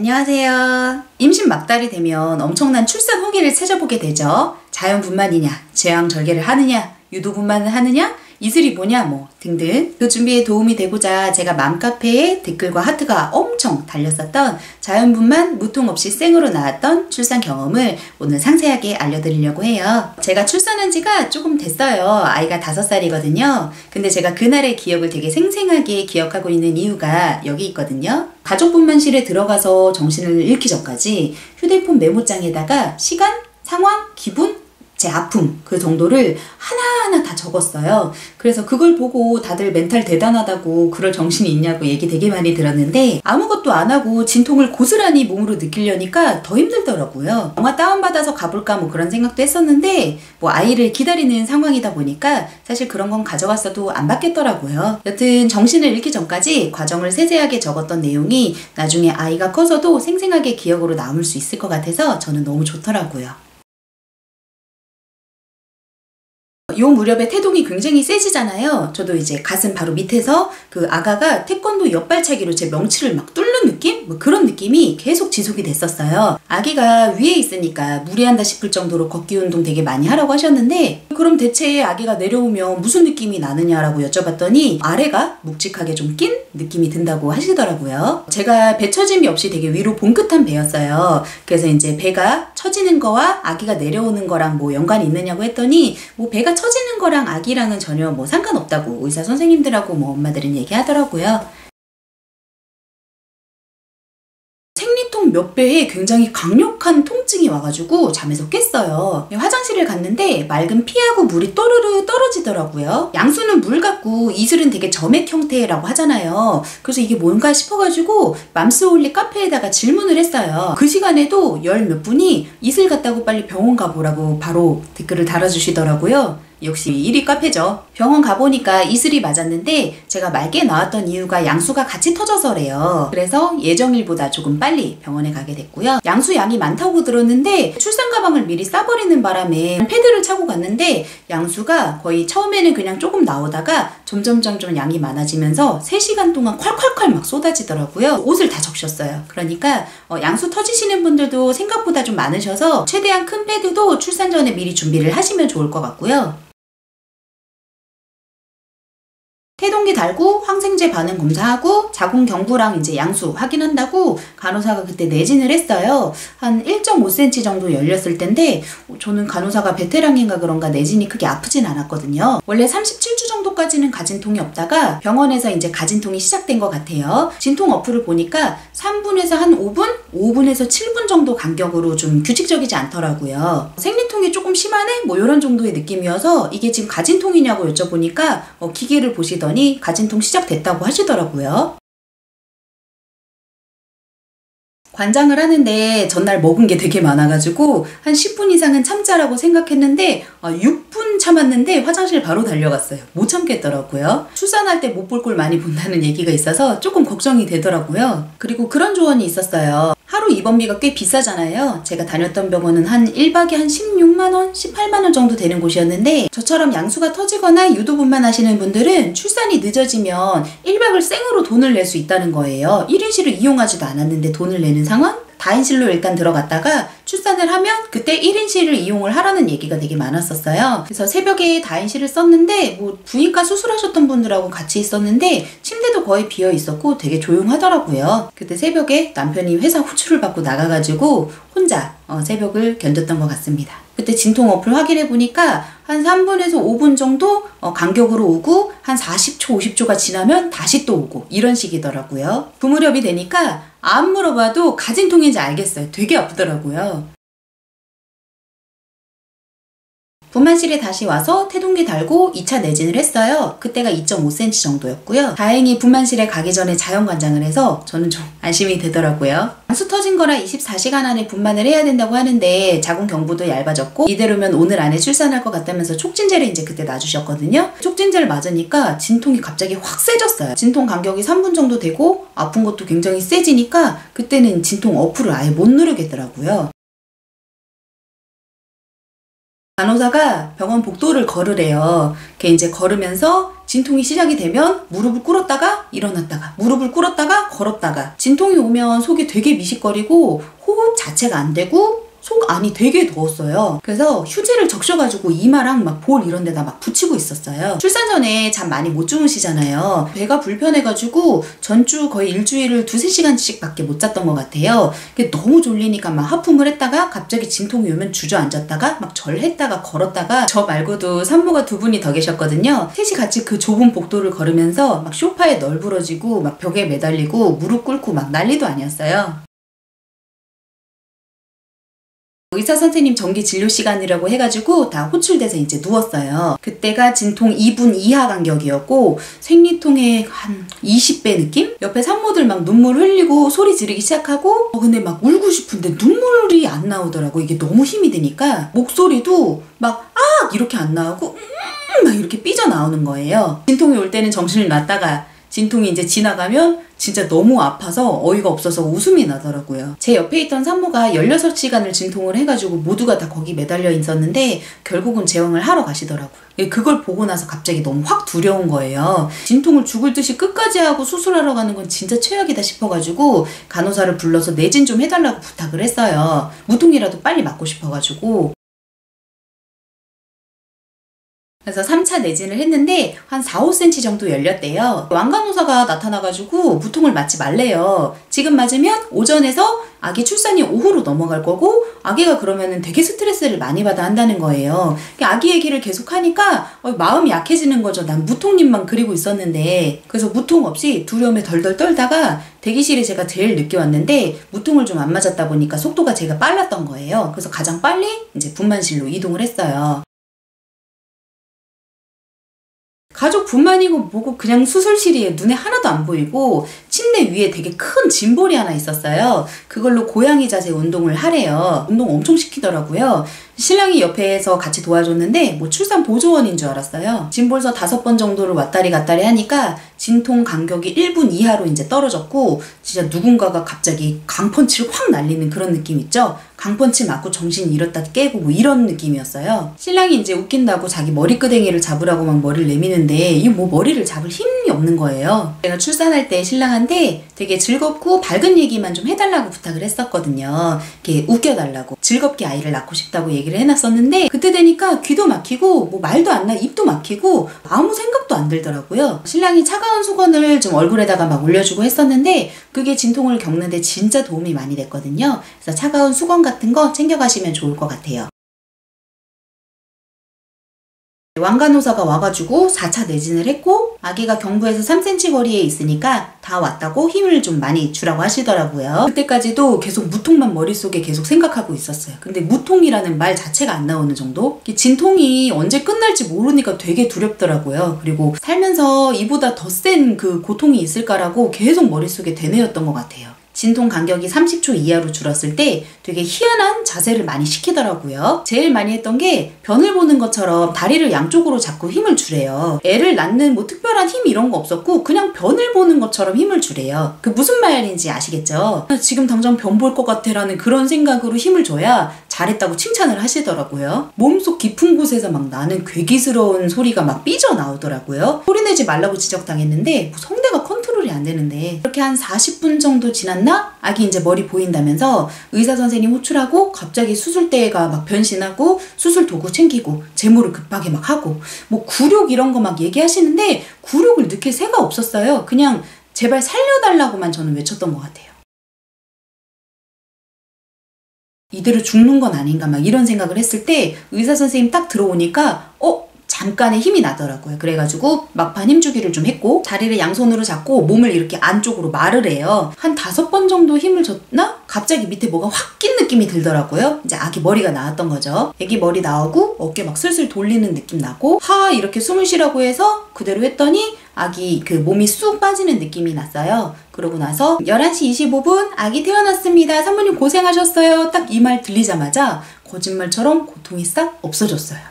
안녕하세요. 임신 막달이 되면 엄청난 출산 후기를 찾아보게 되죠. 자연분만이냐, 제왕절개를 하느냐, 유도분만을 하느냐, 이슬이 뭐냐 뭐 등등. 그 준비에 도움이 되고자 제가 맘카페에 댓글과 하트가 엄청 달렸었던 자연분만 무통 없이 생으로 나왔던 출산 경험을 오늘 상세하게 알려드리려고 해요. 제가 출산한 지가 조금 됐어요. 아이가 5살이거든요. 근데 제가 그날의 기억을 되게 생생하게 기억하고 있는 이유가 여기 있거든요. 가족분만실에 들어가서 정신을 잃기 전까지 휴대폰 메모장에다가 시간, 상황, 기분, 제 아픔 그 정도를 하나하나 다 적었어요. 그래서 그걸 보고 다들 멘탈 대단하다고 그럴 정신이 있냐고 얘기 되게 많이 들었는데 아무것도 안 하고 진통을 고스란히 몸으로 느끼려니까 더 힘들더라고요. 영화 다운받아서 가볼까 뭐 그런 생각도 했었는데 뭐 아이를 기다리는 상황이다 보니까 사실 그런 건 가져갔어도 안 받겠더라고요. 여튼 정신을 잃기 전까지 과정을 세세하게 적었던 내용이 나중에 아이가 커서도 생생하게 기억으로 남을 수 있을 것 같아서 저는 너무 좋더라고요. 요 무렵에 태동이 굉장히 세지잖아요. 저도 이제 가슴 바로 밑에서 그 아가가 태권도 옆발차기로 제 명치를 막 뚫는 느낌? 뭐 그런 느낌이 계속 지속이 됐었어요. 아기가 위에 있으니까 무리한다 싶을 정도로 걷기 운동 되게 많이 하라고 하셨는데 그럼 대체 아기가 내려오면 무슨 느낌이 나느냐라고 여쭤봤더니 아래가 묵직하게 좀 낀 느낌이 든다고 하시더라고요. 제가 배 처짐이 없이 되게 위로 봉긋한 배였어요. 그래서 이제 배가 처지는 거와 아기가 내려오는 거랑 뭐 연관이 있느냐고 했더니 뭐 배가 처지는 거랑 아기랑은 전혀 뭐 상관없다고 의사 선생님들하고 뭐 엄마들은 얘기하더라고요. 생리통 몇 배에 굉장히 강력한 통증이 와가지고 잠에서 깼어요. 화장실을 갔는데 맑은 피하고 물이 또르르 떨어지더라고요. 양수는 물 같고 이슬은 되게 점액 형태라고 하잖아요. 그래서 이게 뭔가 싶어가지고 맘스홀리 카페에다가 질문을 했어요. 그 시간에도 열 몇 분이 이슬 같다고 빨리 병원 가보라고 바로 댓글을 달아주시더라고요. 역시 1위 카페죠. 병원 가보니까 이슬이 맞았는데 제가 맑게 나왔던 이유가 양수가 같이 터져서래요. 그래서 예정일보다 조금 빨리 병원에 가게 됐고요. 양수 양이 많다고 들었는데 출산 가방을 미리 싸버리는 바람에 패드를 차고 갔는데 양수가 거의 처음에는 그냥 조금 나오다가 점점 양이 많아지면서 3시간 동안 콸콸콸 막 쏟아지더라고요. 옷을 다 적셨어요. 그러니까 양수 터지시는 분들도 생각보다 좀 많으셔서 최대한 큰 패드도 출산 전에 미리 준비를 하시면 좋을 것 같고요. 태동기 달고 항생제 반응 검사하고 자궁 경부랑 이제 양수 확인한다고 간호사가 그때 내진을 했어요. 한 1.5cm 정도 열렸을 텐데 저는 간호사가 베테랑인가 그런가 내진이 크게 아프진 않았거든요. 원래 37주 정도까지는 가진통이 없다가 병원에서 이제 가진통이 시작된 것 같아요. 진통 어플을 보니까 3분에서 한 5분? 5분에서 7분 정도 간격으로 좀 규칙적이지 않더라고요. 생리통이 조금 심하네? 뭐 이런 정도의 느낌이어서 이게 지금 가진통이냐고 여쭤보니까 기계를 보시더니 가진통 시작됐다고 하시더라고요. 관장을 하는데 전날 먹은 게 되게 많아가지고 한 10분 이상은 참자라고 생각했는데 6분 참았는데 화장실 바로 달려갔어요. 못 참겠더라고요. 출산할 때 못 볼 걸 많이 본다는 얘기가 있어서 조금 걱정이 되더라고요. 그리고 그런 조언이 있었어요. 하루 입원비가 꽤 비싸잖아요. 제가 다녔던 병원은 한 1박에 한 16만원, 18만원 정도 되는 곳이었는데 저처럼 양수가 터지거나 유도분만 하시는 분들은 출산이 늦어지면 1박을 생으로 돈을 낼 수 있다는 거예요. 1인실을 이용하지도 않았는데 돈을 내는 상황? 다인실로 일단 들어갔다가 출산을 하면 그때 1인실을 이용을 하라는 얘기가 되게 많았었어요. 그래서 새벽에 다인실을 썼는데 뭐 부인과 수술하셨던 분들하고 같이 있었는데 침대도 거의 비어 있었고 되게 조용하더라고요. 그때 새벽에 남편이 회사 호출을 받고 나가가지고 혼자 새벽을 견뎠던 것 같습니다. 그때 진통 어플 확인해 보니까 한 3분에서 5분 정도 간격으로 오고 한 40초, 50초가 지나면 다시 또 오고 이런 식이더라고요. 그 무렵이 되니까 안 물어봐도 가진통인지 알겠어요. 되게 아프더라고요. 분만실에 다시 와서 태동기 달고 2차 내진을 했어요. 그때가 2.5cm 정도였고요. 다행히 분만실에 가기 전에 자연관장을 해서 저는 좀 안심이 되더라고요. 양수 터진 거라 24시간 안에 분만을 해야 된다고 하는데 자궁 경부도 얇아졌고 이대로면 오늘 안에 출산할 것 같다면서 촉진제를 이제 그때 놔주셨거든요. 촉진제를 맞으니까 진통이 갑자기 확 세졌어요. 진통 간격이 3분 정도 되고 아픈 것도 굉장히 세지니까 그때는 진통 어플을 아예 못 누르겠더라고요. 간호사가 병원 복도를 걸으래요. 이렇게 이제 걸으면서 진통이 시작이 되면 무릎을 꿇었다가 일어났다가 무릎을 꿇었다가 걸었다가 진통이 오면 속이 되게 미식거리고 호흡 자체가 안 되고 속 안이 되게 더웠어요. 그래서 휴지를 적셔가지고 이마랑 막 볼 이런 데다 막 붙이고 있었어요. 출산 전에 잠 많이 못 주무시잖아요. 배가 불편해가지고 전주 거의 일주일을 2~3시간씩 밖에 못 잤던 것 같아요. 너무 졸리니까 막 하품을 했다가 갑자기 진통이 오면 주저앉았다가 막 절했다가 걸었다가 저 말고도 산모가 2분이 더 계셨거든요. 셋이 같이 그 좁은 복도를 걸으면서 막 소파에 널브러지고 막 벽에 매달리고 무릎 꿇고 막 난리도 아니었어요. 의사 선생님 정기 진료 시간이라고 해가지고 다 호출돼서 이제 누웠어요. 그때가 진통 2분 이하 간격이었고 생리통의 한 20배 느낌? 옆에 산모들 막 눈물 흘리고 소리 지르기 시작하고 근데 막 울고 싶은데 눈물이 안 나오더라고. 이게 너무 힘이 드니까 목소리도 막 이렇게 안 나오고 막 이렇게 삐져나오는 거예요. 진통이 올 때는 정신을 놨다가 진통이 이제 지나가면 진짜 너무 아파서 어이가 없어서 웃음이 나더라고요. 제 옆에 있던 산모가 16시간을 진통을 해가지고 모두가 다 거기 매달려 있었는데 결국은 제왕을 하러 가시더라고요. 그걸 보고 나서 갑자기 너무 확 두려운 거예요. 진통을 죽을 듯이 끝까지 하고 수술하러 가는 건 진짜 최악이다 싶어가지고 간호사를 불러서 내진 좀 해달라고 부탁을 했어요. 무통이라도 빨리 맞고 싶어가지고. 그래서 3차 내진을 했는데 한 4~5cm 정도 열렸대요. 왕간호사가 나타나가지고 무통을 맞지 말래요. 지금 맞으면 오전에서 아기 출산이 오후로 넘어갈 거고 아기가 그러면은 되게 스트레스를 많이 받아 한다는 거예요. 아기 얘기를 계속 하니까 마음이 약해지는 거죠. 난 무통님만 그리고 있었는데. 그래서 무통 없이 두려움에 덜덜 떨다가 대기실에 제가 제일 늦게 왔는데 무통을 좀 안 맞았다 보니까 속도가 제가 빨랐던 거예요. 그래서 가장 빨리 이제 분만실로 이동을 했어요. 가족 분만이고 뭐고 그냥 수술실이에요. 눈에 하나도 안 보이고 침대 위에 되게 큰 짐볼이 하나 있었어요. 그걸로 고양이 자세 운동을 하래요. 운동 엄청 시키더라고요. 신랑이 옆에서 같이 도와줬는데 뭐 출산 보조원인 줄 알았어요. 짐볼서 5번 정도를 왔다리 갔다리 하니까 진통 간격이 1분 이하로 이제 떨어졌고 진짜 누군가가 갑자기 강펀치를 확 날리는 그런 느낌 있죠? 강펀치 맞고 정신 잃었다 깨고 뭐 이런 느낌이었어요. 신랑이 이제 웃긴다고 자기 머리끄댕이를 잡으라고 막 머리를 내미는데 이 뭐 머리를 잡을 힘이 없는 거예요. 제가 출산할 때 신랑한테 되게 즐겁고 밝은 얘기만 좀 해달라고 부탁을 했었거든요. 이렇게 웃겨달라고 즐겁게 아이를 낳고 싶다고 얘기를 해놨었는데 그때 되니까 귀도 막히고 뭐 말도 안 나 입도 막히고 아무 생각도 안 들더라고요. 신랑이 차가운 수건을 좀 얼굴에다가 막 올려주고 했었는데 그게 진통을 겪는데 진짜 도움이 많이 됐거든요. 그래서 차가운 수건 같은 거 챙겨가시면 좋을 것 같아요. 왕간호사가 와가지고 4차 내진을 했고 아기가 경부에서 3cm 거리에 있으니까 다 왔다고 힘을 좀 많이 주라고 하시더라고요. 그때까지도 계속 무통만 머릿속에 계속 생각하고 있었어요. 근데 무통이라는 말 자체가 안 나오는 정도? 진통이 언제 끝날지 모르니까 되게 두렵더라고요. 그리고 살면서 이보다 더 센 그 고통이 있을까라고 계속 머릿속에 되뇌었던 것 같아요. 진통 간격이 30초 이하로 줄었을 때 되게 희한한 자세를 많이 시키더라고요. 제일 많이 했던 게 변을 보는 것처럼 다리를 양쪽으로 잡고 힘을 주래요. 애를 낳는 뭐 특별한 힘 이런 거 없었고 그냥 변을 보는 것처럼 힘을 주래요. 그 무슨 말인지 아시겠죠? 지금 당장 변 볼 것 같아 라는 그런 생각으로 힘을 줘야 잘했다고 칭찬을 하시더라고요. 몸속 깊은 곳에서 막 나는 괴기스러운 소리가 막 삐져나오더라고요. 소리내지 말라고 지적당했는데 뭐 성대가 컨트롤이 안 되는데 이렇게 한 40분 정도 지났나? 아기 이제 머리 보인다면서 의사 선생님 호출하고 갑자기 수술대가 막 변신하고 수술 도구 챙기고 제모를 급하게 막 하고 뭐 굴욕 이런 거 막 얘기하시는데 굴욕을 느낄 새가 없었어요. 그냥 제발 살려달라고만 저는 외쳤던 것 같아요. 이대로 죽는 건 아닌가 막 이런 생각을 했을 때 의사 선생님 딱 들어오니까 잠깐의 힘이 나더라고요. 그래가지고 막판 힘주기를 좀 했고 다리를 양손으로 잡고 몸을 이렇게 안쪽으로 말을 해요. 한 5번 정도 힘을 줬나? 갑자기 밑에 뭐가 확 낀 느낌이 들더라고요. 이제 아기 머리가 나왔던 거죠. 아기 머리 나오고 어깨 막 슬슬 돌리는 느낌 나고 이렇게 숨을 쉬라고 해서 그대로 했더니 아기 그 몸이 쑥 빠지는 느낌이 났어요. 그러고 나서 11시 25분 아기 태어났습니다. 산모님 고생하셨어요. 딱 이 말 들리자마자 거짓말처럼 고통이 싹 없어졌어요.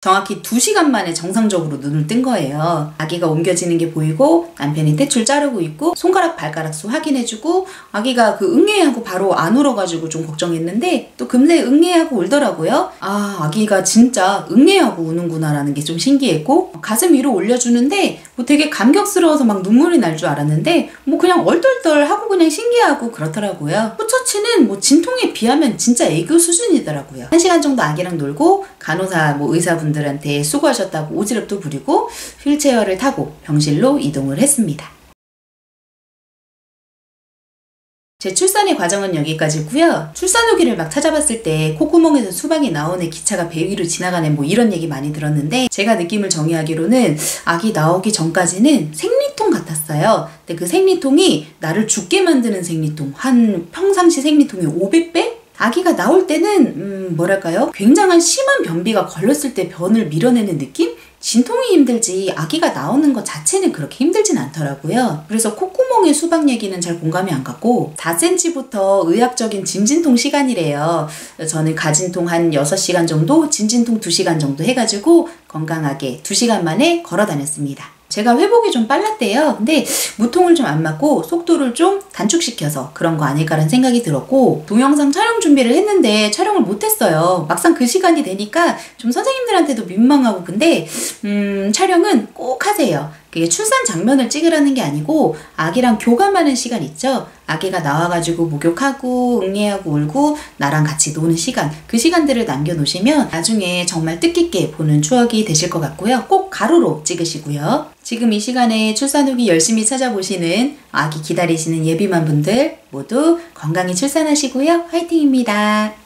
정확히 2시간 만에 정상적으로 눈을 뜬 거예요. 아기가 옮겨지는 게 보이고 남편이 탯줄 자르고 있고 손가락 발가락 수 확인해주고 아기가 그 응애하고 바로 안 울어가지고 좀 걱정했는데 또 금세 응애하고 울더라고요. 아, 아기가 진짜 응애하고 우는구나 라는 게 좀 신기했고 가슴 위로 올려주는데 뭐 되게 감격스러워서 막 눈물이 날 줄 알았는데 뭐 그냥 얼떨떨하고 그냥 신기하고 그렇더라고요. 후처치는 뭐 진통에 비하면 진짜 애교 수준이더라고요. 1시간 정도 아기랑 놀고 간호사 뭐 의사분들한테 수고하셨다고 오지랖도 부리고 휠체어를 타고 병실로 이동을 했습니다. 제 출산의 과정은 여기까지고요. 출산 후기를 막 찾아봤을 때 콧구멍에서 수박이 나오네, 기차가 배 위로 지나가네 뭐 이런 얘기 많이 들었는데 제가 느낌을 정의하기로는 아기 나오기 전까지는 생리통 같았어요. 근데 그 생리통이 나를 죽게 만드는 생리통, 한 평상시 생리통의 500배? 아기가 나올 때는 뭐랄까요? 굉장한 심한 변비가 걸렸을 때 변을 밀어내는 느낌? 진통이 힘들지 아기가 나오는 것 자체는 그렇게 힘들진 않더라고요. 그래서 콧구멍의 수박 얘기는 잘 공감이 안 갔고 4cm부터 의학적인 진진통 시간이래요. 저는 가진통 한 6시간 정도, 진진통 2시간 정도 해가지고 건강하게 2시간 만에 걸어 다녔습니다. 제가 회복이 좀 빨랐대요. 근데 무통을 좀 안 맞고 속도를 좀 단축시켜서 그런 거 아닐까라는 생각이 들었고 동영상 촬영 준비를 했는데 촬영을 못했어요. 막상 그 시간이 되니까 좀 선생님들한테도 민망하고 근데 촬영은 꼭 하세요. 그게 출산 장면을 찍으라는 게 아니고 아기랑 교감하는 시간 있죠? 아기가 나와가지고 목욕하고 응애하고 울고 나랑 같이 노는 시간, 그 시간들을 남겨놓으시면 나중에 정말 뜻깊게 보는 추억이 되실 것 같고요. 꼭 가로로 찍으시고요. 지금 이 시간에 출산 후기 열심히 찾아보시는 아기 기다리시는 예비맘 분들 모두 건강히 출산하시고요. 화이팅입니다.